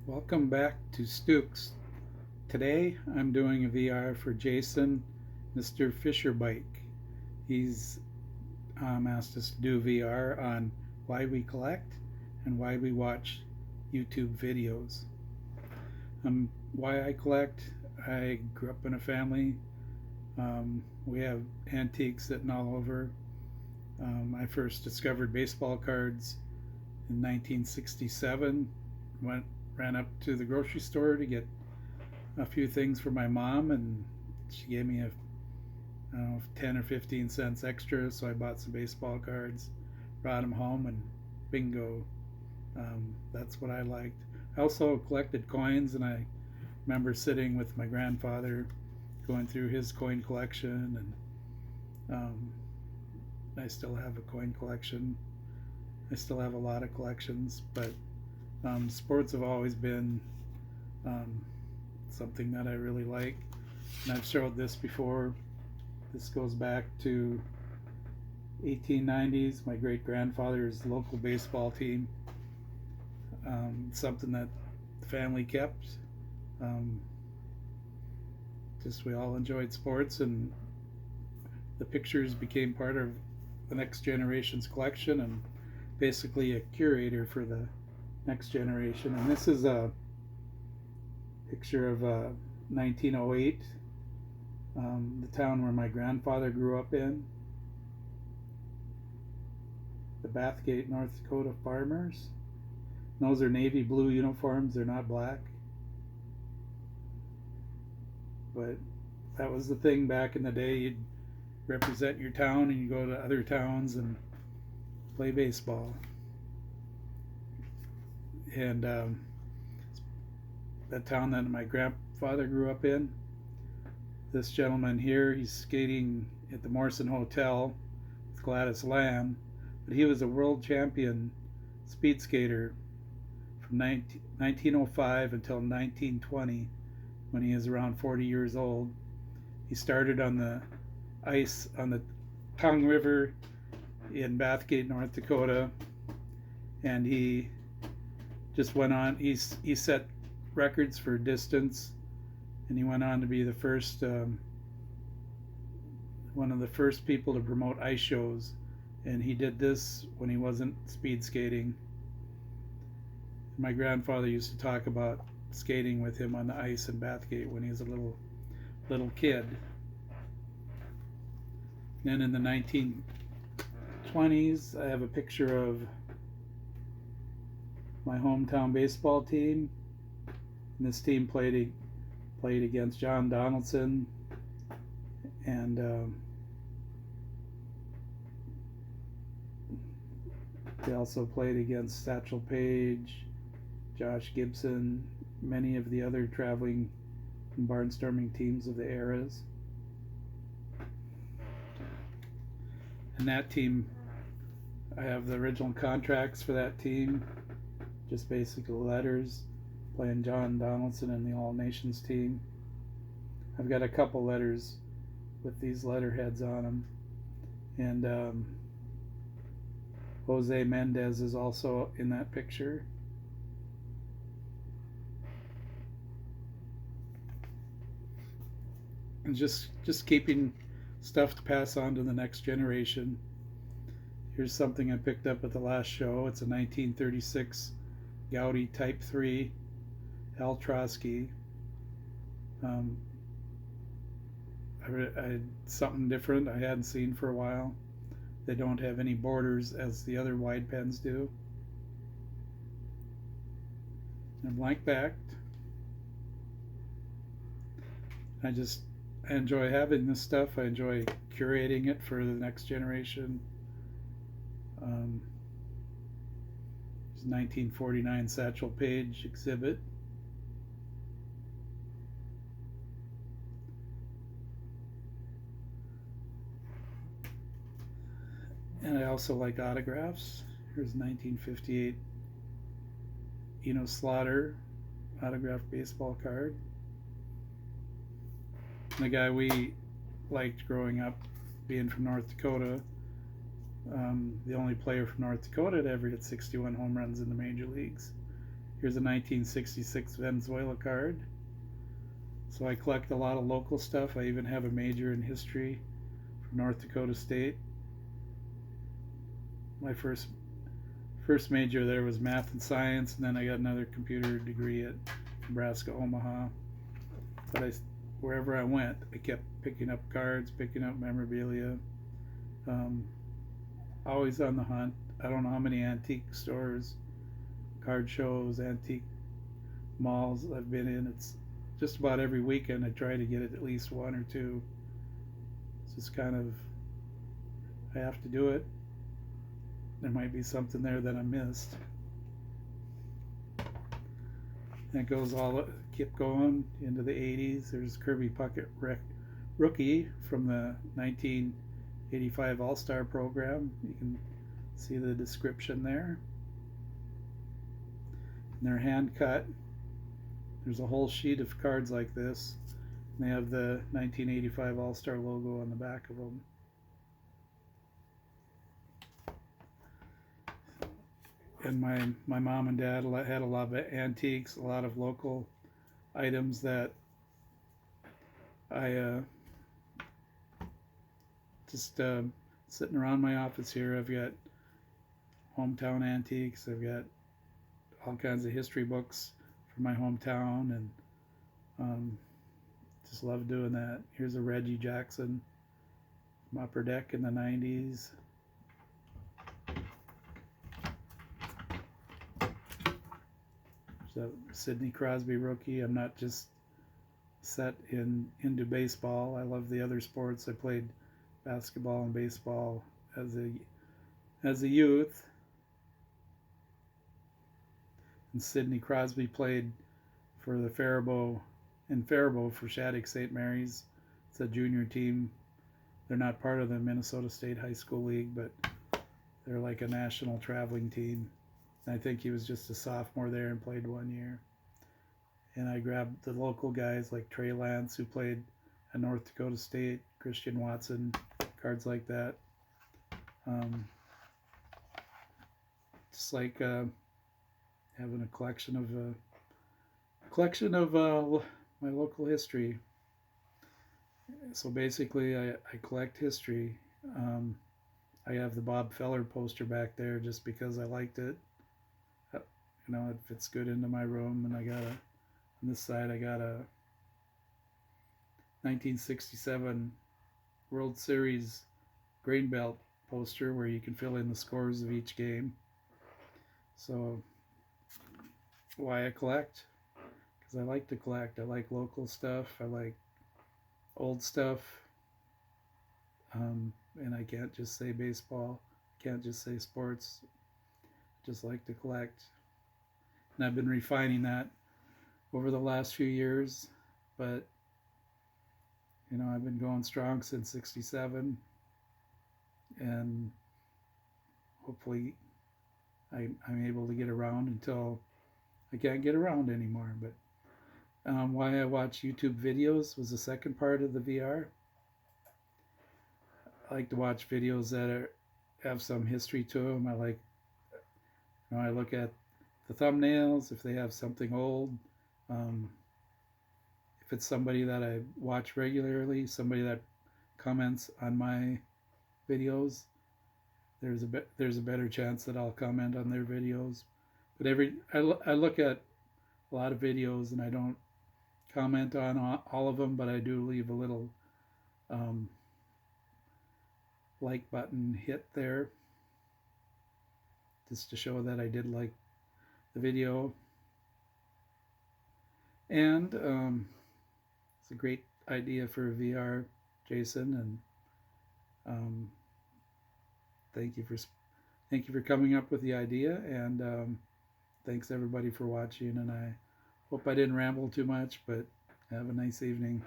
Welcome back to Stooks. Today I'm doing a VR for Jason, MrFisherbike. He's asked us to do VR on why we collect and why we watch YouTube videos. Why I collect, I grew up in a family. We have antiques sitting all over. I first discovered baseball cards in 1967. Ran up to the grocery store to get a few things for my mom, and she gave me I don't know, 10 or 15 cents extra, so I bought some baseball cards, brought them home, and bingo. That's what I liked. I also collected coins, and I remember sitting with my grandfather going through his coin collection, and I still have a coin collection. I still have a lot of collections, but sports have always been um, something that I really like. And I've showed this before. This goes back to 1890s. My great grandfather's local baseball team. Something that the family kept. Um, just we all enjoyed sports, and the pictures became part of the next generation's collection, and basically a curator for the next generation. And this is a picture of 1908, the town where my grandfather grew up in, the Baptie, North Dakota farmers. And those are navy blue uniforms, they're not black. But that was the thing back in the day. You'd represent your town and you go to other towns and play baseball. And the town that my grandfather grew up in, this gentleman here, he's skating at the Morrison Hotel with Gladys Lamb, but he was a world champion speed skater from 1905 until 1920, when he was around 40 years old. He started on the ice on the Tongue River in Bathgate, North Dakota, and he just went on. He set records for distance, and he went on to be the first, one of the first people to promote ice shows. And he did this when he wasn't speed skating. My grandfather used to talk about skating with him on the ice in Bathgate when he was a little kid. Then in the 1920s, I have a picture of my hometown baseball team. And this team played against John Donaldson, and they also played against Satchel Paige, Josh Gibson, many of the other traveling and barnstorming teams of the eras. And that team, I have the original contracts for that team, just basically letters, playing John Donaldson and the All Nations team. I've got a couple letters with these letterheads on them. And Jose Mendez is also in that picture. And just keeping stuff to pass on to the next generation. Here's something I picked up at the last show. It's a 1936 Gaudi Type 3 Al Trotsky. Something different I hadn't seen for a while. They don't have any borders as the other wide pens do. And blank backed. I enjoy having this stuff. I enjoy curating it for the next generation. There's 1949 Satchel Paige exhibit. And I also like autographs. Here's 1958 Eno Slaughter autographed baseball card. And the guy we liked growing up, being from North Dakota, the only player from North Dakota to ever hit 61 home runs in the major leagues. Here's a 1966 Venezuela card. So I collect a lot of local stuff. I even have a major in history from North Dakota State. My first major there was math and science, and then I got another computer degree at Nebraska Omaha. But wherever I went, I kept picking up cards, picking up memorabilia. Always on the hunt. I don't know how many antique stores, card shows, antique malls I've been in. It's just about every weekend I try to get at least one or two. It's just kind of, I have to do it. There might be something there that I missed. And it goes all, keep going into the 80s. There's Kirby Puckett rookie from the 1985 All-Star program. You can see the description there. And they're hand cut. There's a whole sheet of cards like this. And they have the 1985 All-Star logo on the back of them. And my mom and dad had a lot of antiques, a lot of local items that I just sitting around my office here. I've got hometown antiques. I've got all kinds of history books from my hometown, and just love doing that. Here's a Reggie Jackson from Upper Deck in the 90s. There's a Sidney Crosby rookie. I'm not just set into baseball. I love the other sports. I played basketball and baseball as a youth. And Sidney Crosby played for the Faribault for Shattuck St. Mary's. It's a junior team. They're not part of the Minnesota State High School League, but they're like a national traveling team. And I think he was just a sophomore there and played 1 year. And I grabbed the local guys like Trey Lance, who played at North Dakota State, Christian Watson, cards like that. Just like having a collection of my local history. So basically, I collect history. I have the Bob Feller poster back there just because I liked it. You know, it fits good into my room. And on this side, I got a 1967 World Series grain belt poster where you can fill in the scores of each game. So why I collect? Because I like to collect. I like local stuff. I like old stuff. And I can't just say baseball. I can't just say sports. I just like to collect. And I've been refining that over the last few years. But, you know, I've been going strong since '67. And hopefully I'm able to get around until I can't get around anymore. But why I watch YouTube videos was the second part of the VR. I like to watch videos that have some history to them. I look at the thumbnails, if they have something old. If it's somebody that I watch regularly, somebody that comments on my videos, there's a better chance that I'll comment on their videos. But I look at a lot of videos and I don't comment on all of them, but I do leave a little like button hit there just to show that I did like the video. And it's a great idea for a VR, Jason, and thank you for coming up with the idea, and thanks everybody for watching, and I hope I didn't ramble too much, but have a nice evening.